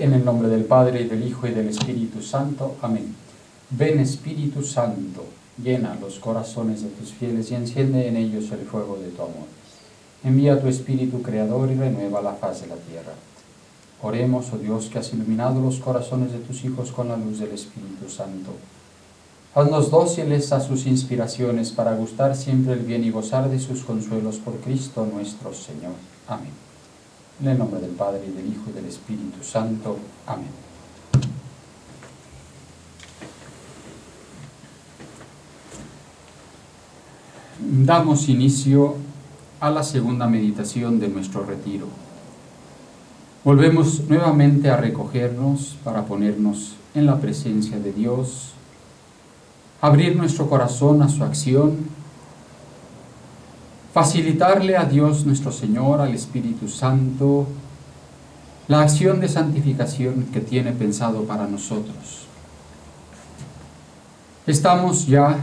En el nombre del Padre, y del Hijo, y del Espíritu Santo. Amén. Ven, Espíritu Santo, llena los corazones de tus fieles y enciende en ellos el fuego de tu amor. Envía tu Espíritu Creador y renueva la faz de la tierra. Oremos, oh Dios, que has iluminado los corazones de tus hijos con la luz del Espíritu Santo. Haznos dóciles a sus inspiraciones para gustar siempre el bien y gozar de sus consuelos por Cristo nuestro Señor. Amén. En el nombre del Padre, y del Hijo, y del Espíritu Santo. Amén. Damos inicio a la segunda meditación de nuestro retiro. Volvemos nuevamente a recogernos para ponernos en la presencia de Dios, abrir nuestro corazón a su acción, facilitarle a Dios nuestro Señor, al Espíritu Santo, la acción de santificación que tiene pensado para nosotros. Estamos ya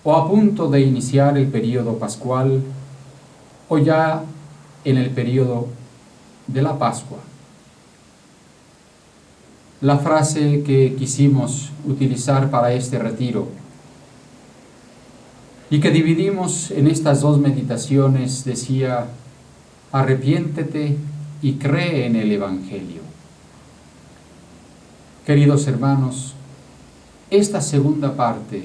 o a punto de iniciar el período pascual o ya en el período de la Pascua. La frase que quisimos utilizar para este retiro y que dividimos en estas dos meditaciones decía: arrepiéntete y cree en el Evangelio. Queridos hermanos, esta segunda parte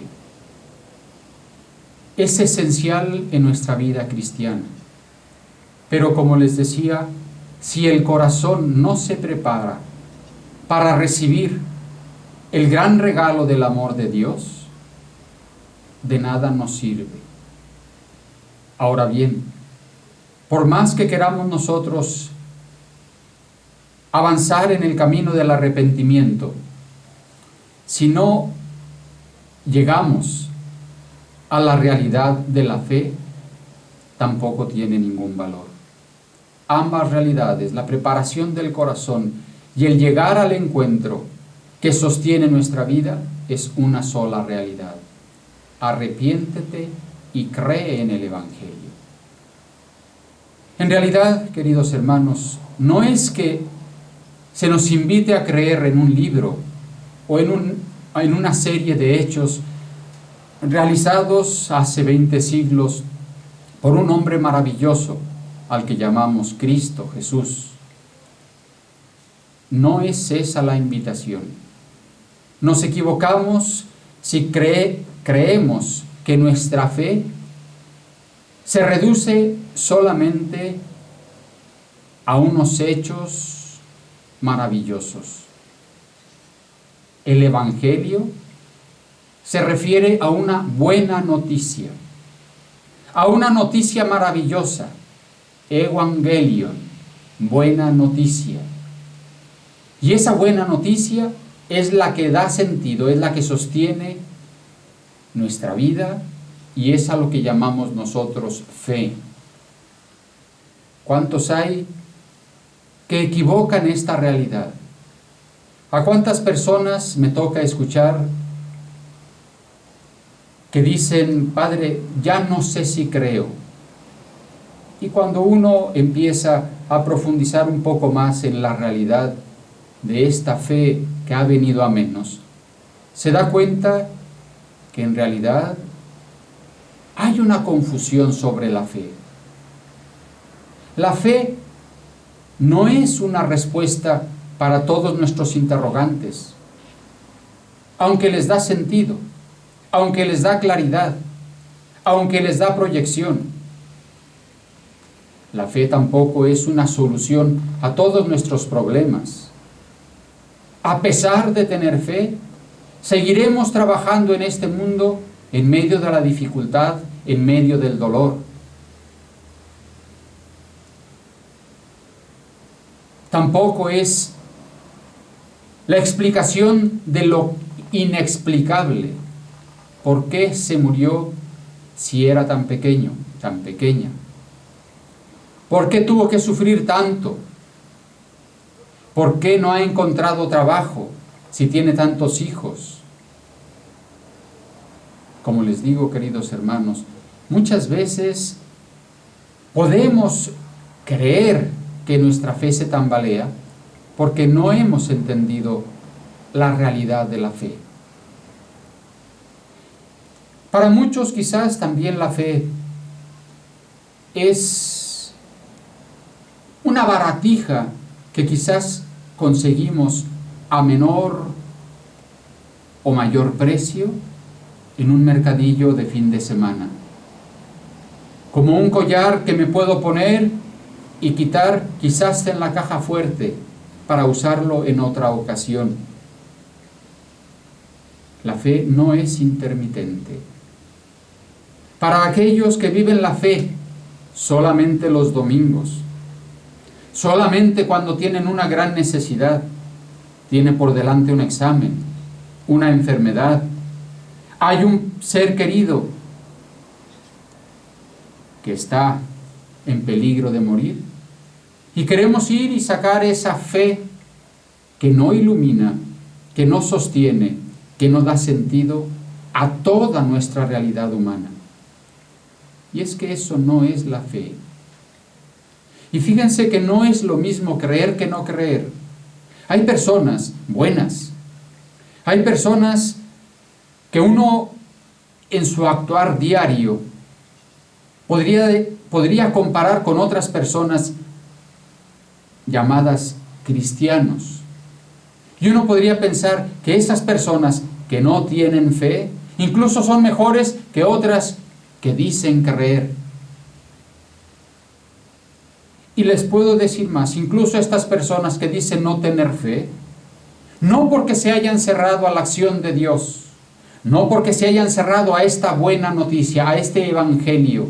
es esencial en nuestra vida cristiana. Pero como les decía, si el corazón no se prepara para recibir el gran regalo del amor de Dios, de nada nos sirve. Ahora bien, por más que queramos nosotros avanzar en el camino del arrepentimiento, si no llegamos a la realidad de la fe, tampoco tiene ningún valor. Ambas realidades, la preparación del corazón y el llegar al encuentro que sostiene nuestra vida, es una sola realidad. Arrepiéntete y cree en el Evangelio. En realidad, queridos hermanos, no es que se nos invite a creer en un libro o en una serie de hechos realizados hace 20 siglos por un hombre maravilloso al que llamamos Cristo Jesús. No es esa la invitación. Nos equivocamos si creemos que nuestra fe se reduce solamente a unos hechos maravillosos. El Evangelio se refiere a una buena noticia, a una noticia maravillosa, Evangelion, buena noticia. Y esa buena noticia es la que da sentido, es la que sostiene nuestra vida y es a lo que llamamos nosotros fe. ¿Cuántos hay que equivocan esta realidad? ¿A cuántas personas me toca escuchar que dicen: Padre, ya no sé si creo? Y cuando uno empieza a profundizar un poco más en la realidad de esta fe que ha venido a menos, se da cuenta que en realidad hay una confusión sobre la fe. La fe no es una respuesta para todos nuestros interrogantes, aunque les da sentido, aunque les da claridad, aunque les da proyección. La fe tampoco es una solución a todos nuestros problemas. A pesar de tener fe, seguiremos trabajando en este mundo en medio de la dificultad, en medio del dolor. Tampoco es la explicación de lo inexplicable. ¿Por qué se murió si era tan pequeño, tan pequeña? ¿Por qué tuvo que sufrir tanto? ¿Por qué no ha encontrado trabajo si tiene tantos hijos? Como les digo, queridos hermanos, muchas veces podemos creer que nuestra fe se tambalea porque no hemos entendido la realidad de la fe. Para muchos quizás también la fe es una baratija que quizás conseguimos a menor o mayor precio en un mercadillo de fin de semana. Como un collar que me puedo poner y quitar quizás en la caja fuerte para usarlo en otra ocasión. La fe no es intermitente. Para aquellos que viven la fe solamente los domingos, solamente cuando tienen una gran necesidad, tiene por delante un examen, una enfermedad, hay un ser querido que está en peligro de morir, y queremos ir y sacar esa fe que no ilumina, que no sostiene, que no da sentido a toda nuestra realidad humana. Y es que eso no es la fe. Y fíjense que no es lo mismo creer que no creer. Hay personas buenas, hay personas que uno en su actuar diario podría comparar con otras personas llamadas cristianos. Y uno podría pensar que esas personas que no tienen fe, incluso son mejores que otras que dicen creer. Y les puedo decir más, incluso estas personas que dicen no tener fe, no porque se hayan cerrado a la acción de Dios, no porque se hayan cerrado a esta buena noticia, a este evangelio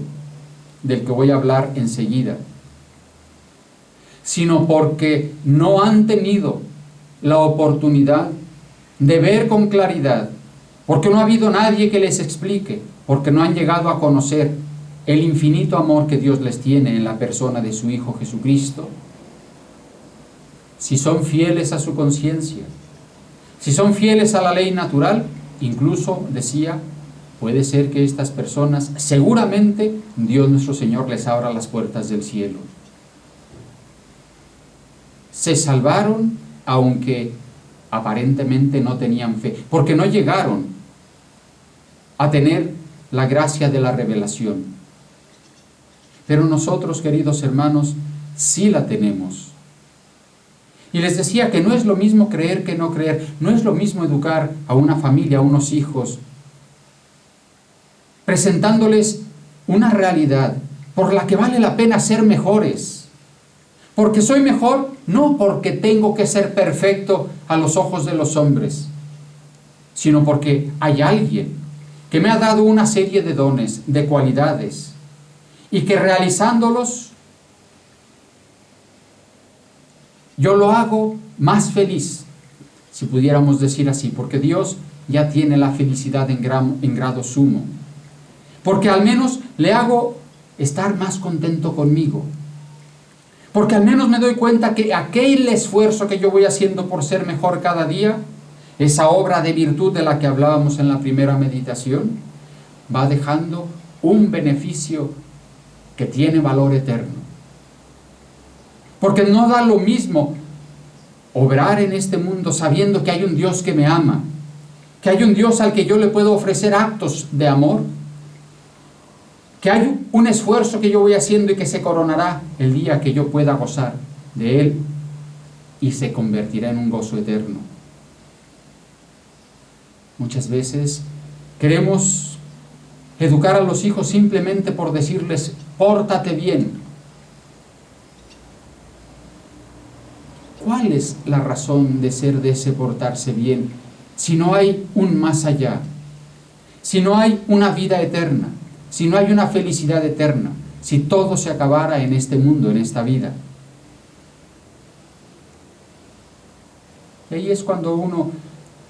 del que voy a hablar enseguida, sino porque no han tenido la oportunidad de ver con claridad, porque no ha habido nadie que les explique, porque no han llegado a conocer el infinito amor que Dios les tiene en la persona de su Hijo Jesucristo. Si son fieles a su conciencia, si son fieles a la ley natural, incluso decía, puede ser que estas personas, seguramente Dios nuestro Señor les abra las puertas del cielo. Se salvaron aunque aparentemente no tenían fe, porque no llegaron a tener la gracia de la revelación. Pero nosotros, queridos hermanos, sí la tenemos. Y les decía que no es lo mismo creer que no creer, no es lo mismo educar a una familia, a unos hijos, presentándoles una realidad por la que vale la pena ser mejores. Porque soy mejor, no porque tengo que ser perfecto a los ojos de los hombres, sino porque hay alguien que me ha dado una serie de dones, de cualidades, y que realizándolos, yo lo hago más feliz, si pudiéramos decir así, porque Dios ya tiene la felicidad en grado sumo, porque al menos le hago estar más contento conmigo, porque al menos me doy cuenta que aquel esfuerzo que yo voy haciendo por ser mejor cada día, esa obra de virtud de la que hablábamos en la primera meditación, va dejando un beneficio que tiene valor eterno. Porque no da lo mismo obrar en este mundo sabiendo que hay un Dios que me ama, que hay un Dios al que yo le puedo ofrecer actos de amor, que hay un esfuerzo que yo voy haciendo y que se coronará el día que yo pueda gozar de él y se convertirá en un gozo eterno. Muchas veces queremos educar a los hijos simplemente por decirles, pórtate bien. ¿Cuál es la razón de ser de ese portarse bien si no hay un más allá? Si no hay una vida eterna, si no hay una felicidad eterna, si todo se acabara en este mundo, en esta vida. Y ahí es cuando uno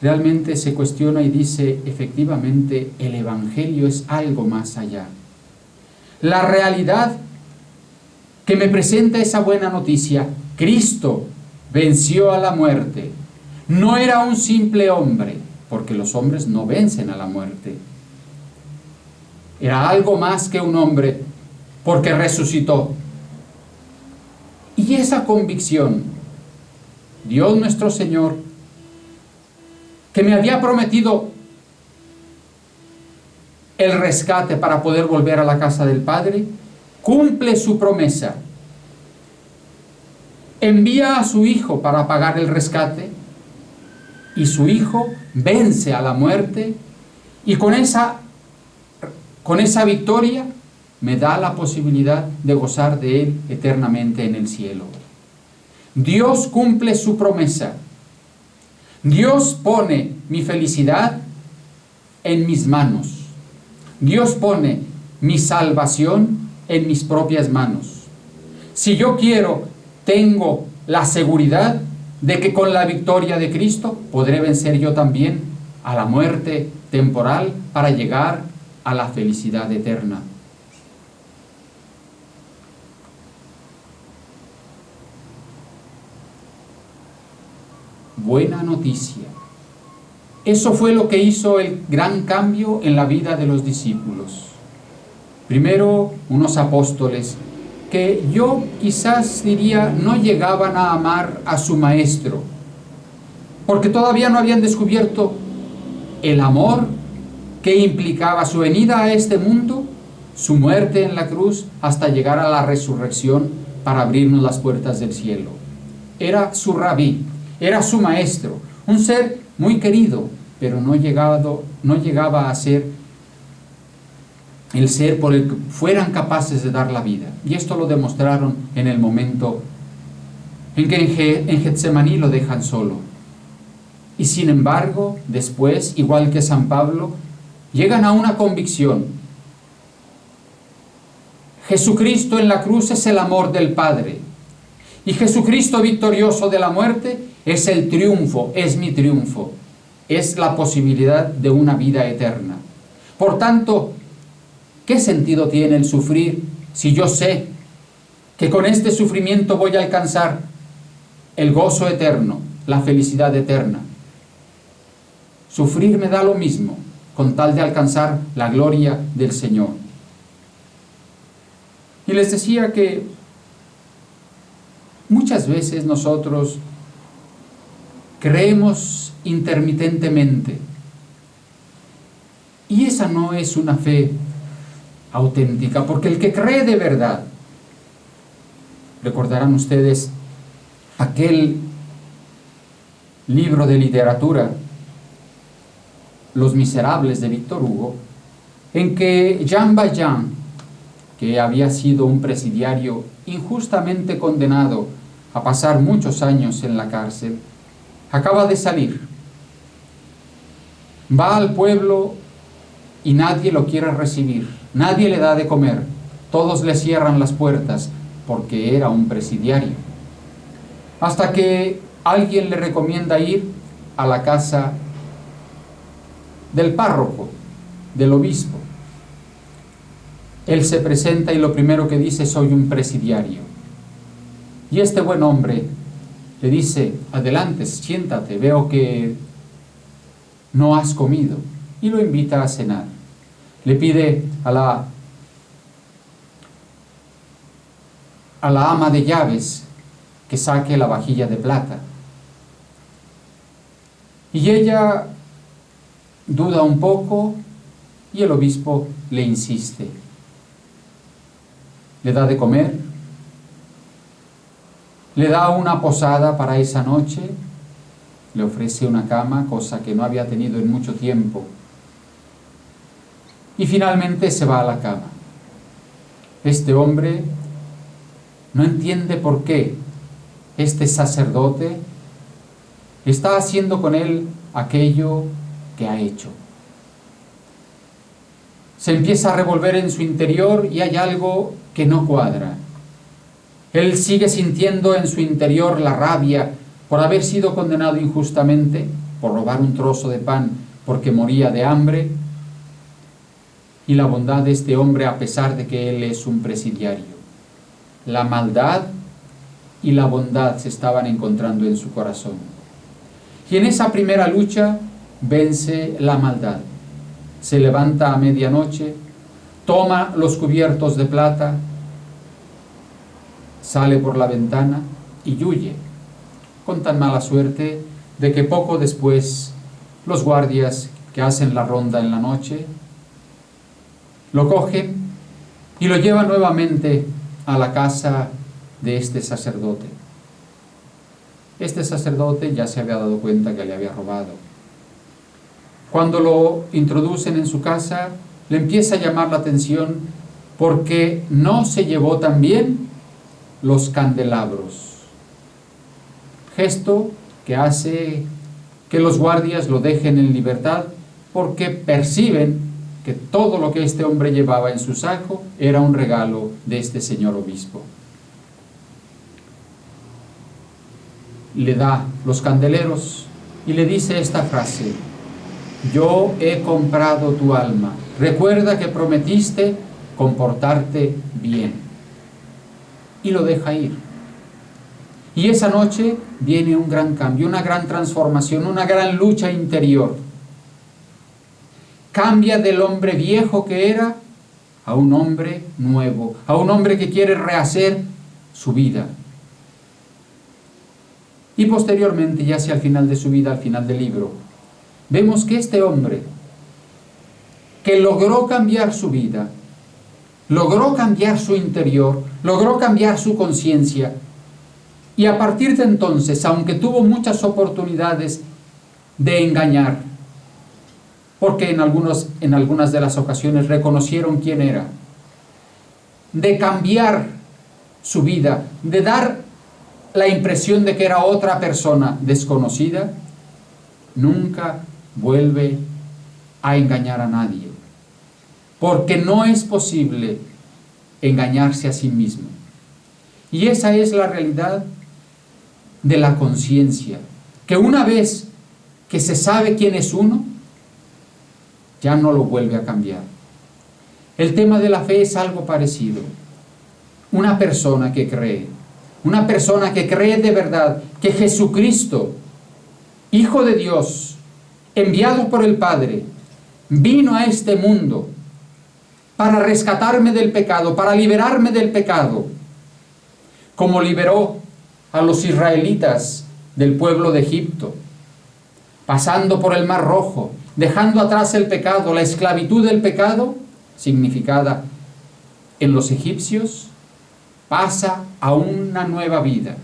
realmente se cuestiona y dice, efectivamente, el Evangelio es algo más allá. La realidad que me presenta esa buena noticia, Cristo venció a la muerte. No era un simple hombre, porque los hombres no vencen a la muerte. Era algo más que un hombre, porque resucitó. Y esa convicción Dios nuestro Señor, que me había prometido el rescate para poder volver a la casa del Padre, cumple su promesa. Envía a su Hijo para pagar el rescate, y su Hijo vence a la muerte, y con esa victoria me da la posibilidad de gozar de Él eternamente en el cielo. Dios cumple su promesa. Dios pone mi felicidad en mis manos. Dios pone mi salvación en mis propias manos. Si yo quiero, tengo la seguridad de que con la victoria de Cristo podré vencer yo también a la muerte temporal para llegar a la felicidad eterna. Buena noticia. Eso fue lo que hizo el gran cambio en la vida de los discípulos. Primero, unos apóstoles que yo quizás diría no llegaban a amar a su maestro, porque todavía no habían descubierto el amor que implicaba su venida a este mundo, su muerte en la cruz, hasta llegar a la resurrección para abrirnos las puertas del cielo. Era su rabí, era su maestro, un ser muy querido, pero no llegaba a ser el ser por el que fueran capaces de dar la vida. Y esto lo demostraron en el momento en que en Getsemaní lo dejan solo. Y sin embargo, después, igual que San Pablo, llegan a una convicción. Jesucristo en la cruz es el amor del Padre. Y Jesucristo victorioso de la muerte es el triunfo, es mi triunfo. Es la posibilidad de una vida eterna. Por tanto, ¿qué sentido tiene el sufrir si yo sé que con este sufrimiento voy a alcanzar el gozo eterno, la felicidad eterna? Sufrir me da lo mismo, con tal de alcanzar la gloria del Señor. Y les decía que muchas veces nosotros creemos intermitentemente, y esa no es una fe auténtica, porque el que cree de verdad, recordarán ustedes aquel libro de literatura, Los Miserables, de Víctor Hugo, en que Jean Valjean, que había sido un presidiario injustamente condenado a pasar muchos años en la cárcel, acaba de salir. Va al pueblo y nadie lo quiere recibir, nadie le da de comer, todos le cierran las puertas porque era un presidiario. Hasta que alguien le recomienda ir a la casa del párroco, del obispo. Él se presenta y lo primero que dice: soy un presidiario. Y este buen hombre le dice: adelante, siéntate, veo que no has comido. Y lo invita a cenar. Le pide a la ama de llaves que saque la vajilla de plata. Y ella duda un poco y el obispo le insiste. Le da de comer, le da una posada para esa noche, le ofrece una cama, cosa que no había tenido en mucho tiempo, y finalmente se va a la cama. Este hombre no entiende por qué este sacerdote está haciendo con él aquello que ha hecho. Se empieza a revolver en su interior y hay algo que no cuadra. Él sigue sintiendo en su interior la rabia por haber sido condenado injustamente, por robar un trozo de pan porque moría de hambre, y la bondad de este hombre a pesar de que él es un presidiario. La maldad y la bondad se estaban encontrando en su corazón. Y en esa primera lucha vence la maldad. Se levanta a medianoche, toma los cubiertos de plata, sale por la ventana y huye. con tan mala suerte de que poco después los guardias que hacen la ronda en la noche lo cogen y lo llevan nuevamente a la casa de este sacerdote. Este sacerdote ya se había dado cuenta que le había robado. Cuando lo introducen en su casa, le empieza a llamar la atención porque no se llevó también los candelabros. Gesto que hace que los guardias lo dejen en libertad porque perciben que todo lo que este hombre llevaba en su saco era un regalo de este señor obispo. Le da los candeleros y le dice esta frase: yo he comprado tu alma, recuerda que prometiste comportarte bien. Y lo deja ir. Y esa noche viene un gran cambio, una gran transformación, una gran lucha interior. Cambia del hombre viejo que era a un hombre nuevo, a un hombre que quiere rehacer su vida. Y posteriormente, ya hacia el final de su vida, al final del libro, vemos que este hombre, que logró cambiar su vida, logró cambiar su interior, logró cambiar su conciencia, y a partir de entonces, aunque tuvo muchas oportunidades de engañar, porque en algunas de las ocasiones reconocieron quién era, de cambiar su vida, de dar la impresión de que era otra persona desconocida, nunca vuelve a engañar a nadie, porque no es posible engañarse a sí mismo. Y esa es la realidad de la conciencia, que una vez que se sabe quién es uno, ya no lo vuelve a cambiar. El tema de la fe es algo parecido. Una persona que cree de verdad que Jesucristo, Hijo de Dios, enviado por el Padre, vino a este mundo para rescatarme del pecado, para liberarme del pecado, como liberó a los israelitas del pueblo de Egipto, pasando por el Mar Rojo, dejando atrás el pecado, la esclavitud del pecado, significada en los egipcios, pasa a una nueva vida,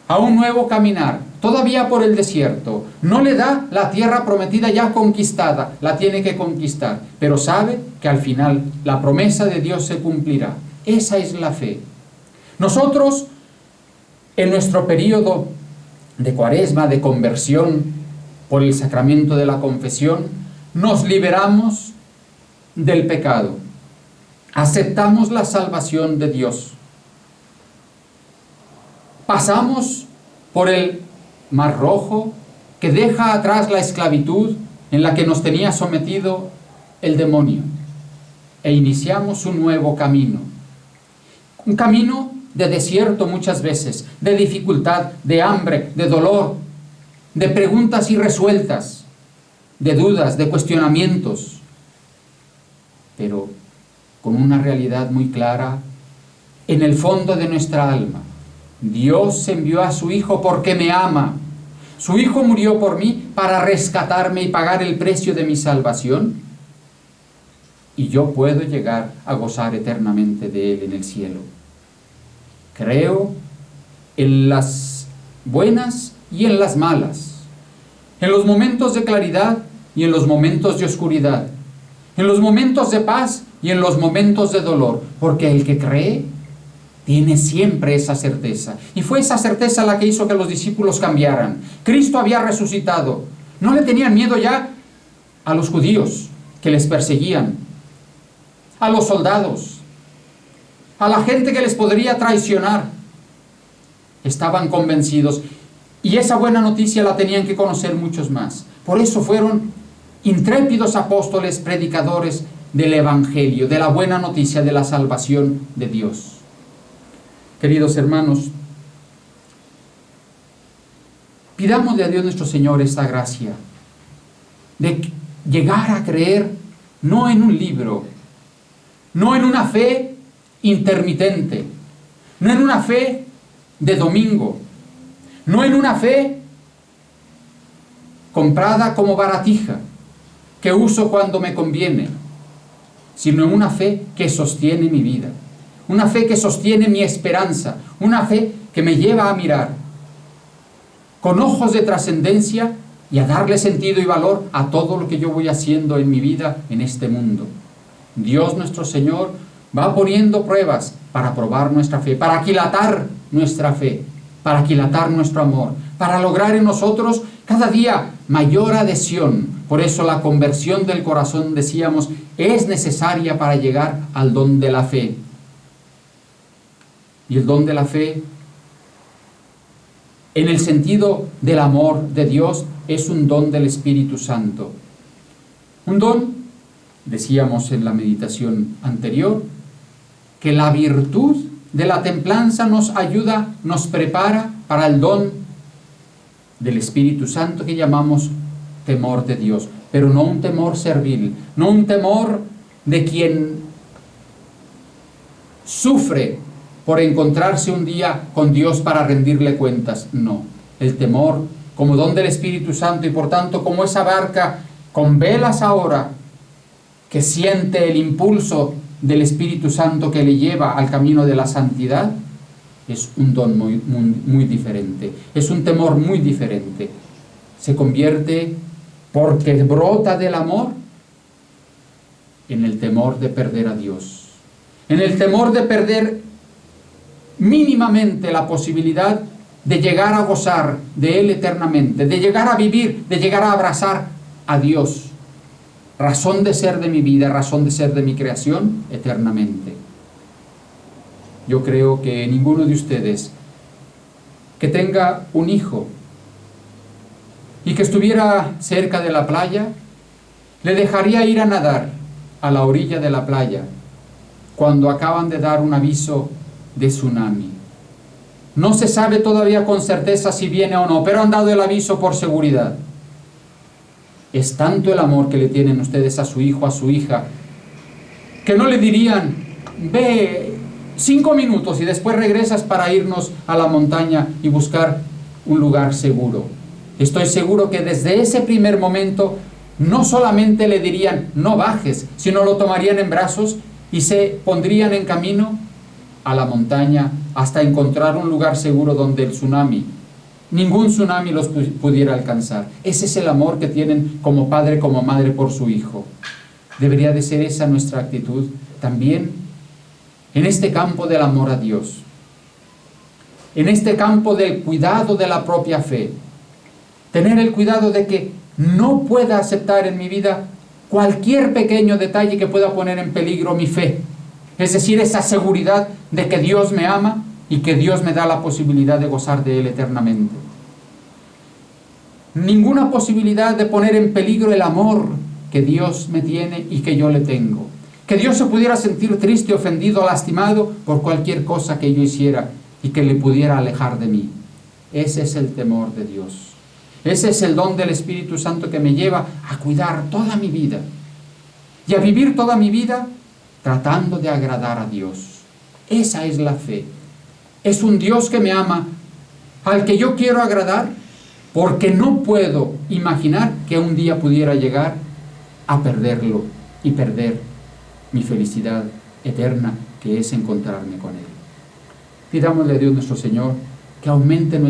a un nuevo caminar, todavía por el desierto. No le da la tierra prometida ya conquistada, la tiene que conquistar, pero sabe que al final la promesa de Dios se cumplirá. Esa es la fe. Nosotros, en nuestro periodo de Cuaresma, de conversión por el sacramento de la confesión, nos liberamos del pecado, aceptamos la salvación de Dios, pasamos por el Mar Rojo que deja atrás la esclavitud en la que nos tenía sometido el demonio, e iniciamos un nuevo camino, un camino de desierto muchas veces, de dificultad, de hambre, de dolor, de preguntas irresueltas, de dudas, de cuestionamientos, pero con una realidad muy clara en el fondo de nuestra alma. Dios envió a su Hijo porque me ama. Su Hijo murió por mí para rescatarme y pagar el precio de mi salvación, y yo puedo llegar a gozar eternamente de Él en el cielo. Creo en las buenas y en las malas, en los momentos de claridad y en los momentos de oscuridad, en los momentos de paz y en los momentos de dolor, porque el que cree tiene siempre esa certeza. Y fue esa certeza la que hizo que los discípulos cambiaran. Cristo había resucitado. No le tenían miedo ya a los judíos que les perseguían, a los soldados, a la gente que les podría traicionar. Estaban convencidos, y esa buena noticia la tenían que conocer muchos más. Por eso fueron intrépidos apóstoles, predicadores del Evangelio, de la buena noticia de la salvación de Dios. Queridos hermanos, pidámosle a Dios nuestro Señor esta gracia de llegar a creer no en un libro, no en una fe intermitente, no en una fe de domingo, No en una fe comprada como baratija, que uso cuando me conviene, sino en una fe que sostiene mi vida, una fe que sostiene mi esperanza, una fe que me lleva a mirar con ojos de trascendencia y a darle sentido y valor a todo lo que yo voy haciendo en mi vida en este mundo. Dios nuestro Señor va poniendo pruebas para probar nuestra fe, para aquilatar nuestra fe, para aquilatar nuestro amor, para lograr en nosotros cada día mayor adhesión. Por eso la conversión del corazón, decíamos, es necesaria para llegar al don de la fe. Y el don de la fe, en el sentido del amor de Dios, es un don del Espíritu Santo. Un don, decíamos en la meditación anterior, que la virtud de la templanza nos ayuda, nos prepara para el don del Espíritu Santo que llamamos temor de Dios, pero no un temor servil, no un temor de quien sufre por encontrarse un día con Dios para rendirle cuentas. No, el temor como don del Espíritu Santo y por tanto como esa barca con velas ahora que siente el impulso del Espíritu Santo que le lleva al camino de la santidad, es un don muy diferente, es un temor muy diferente. Se convierte, porque brota del amor, en el temor de perder a Dios, en el temor de perder mínimamente la posibilidad de llegar a gozar de Él eternamente, de llegar a vivir, de llegar a abrazar a Dios, razón de ser de mi vida, razón de ser de mi creación, eternamente. Yo creo que ninguno de ustedes que tenga un hijo y que estuviera cerca de la playa, le dejaría ir a nadar a la orilla de la playa cuando acaban de dar un aviso de tsunami. No se sabe todavía con certeza si viene o no, pero han dado el aviso por seguridad. Es tanto el amor que le tienen ustedes a su hijo, a su hija, que no le dirían, ve 5 minutos y después regresas para irnos a la montaña y buscar un lugar seguro. Estoy seguro que desde ese primer momento no solamente le dirían no bajes, sino lo tomarían en brazos y se pondrían en camino a la montaña hasta encontrar un lugar seguro donde el tsunami, ningún tsunami los pudiera alcanzar. Ese es el amor que tienen como padre, como madre por su hijo. Debería de ser esa nuestra actitud también en este campo del amor a Dios, en este campo del cuidado de la propia fe. Tener el cuidado de que no pueda aceptar en mi vida cualquier pequeño detalle que pueda poner en peligro mi fe. Es decir, esa seguridad de que Dios me ama y que Dios me da la posibilidad de gozar de Él eternamente. Ninguna posibilidad de poner en peligro el amor que Dios me tiene y que yo le tengo. Que Dios se pudiera sentir triste, ofendido, lastimado por cualquier cosa que yo hiciera y que le pudiera alejar de mí. Ese es el temor de Dios. Ese es el don del Espíritu Santo que me lleva a cuidar toda mi vida y a vivir toda mi vida tratando de agradar a Dios. Esa es la fe. Es un Dios que me ama, al que yo quiero agradar, porque no puedo imaginar que un día pudiera llegar a perderlo y perder mi felicidad eterna, que es encontrarme con Él. Pidámosle a Dios nuestro Señor que aumente nuestra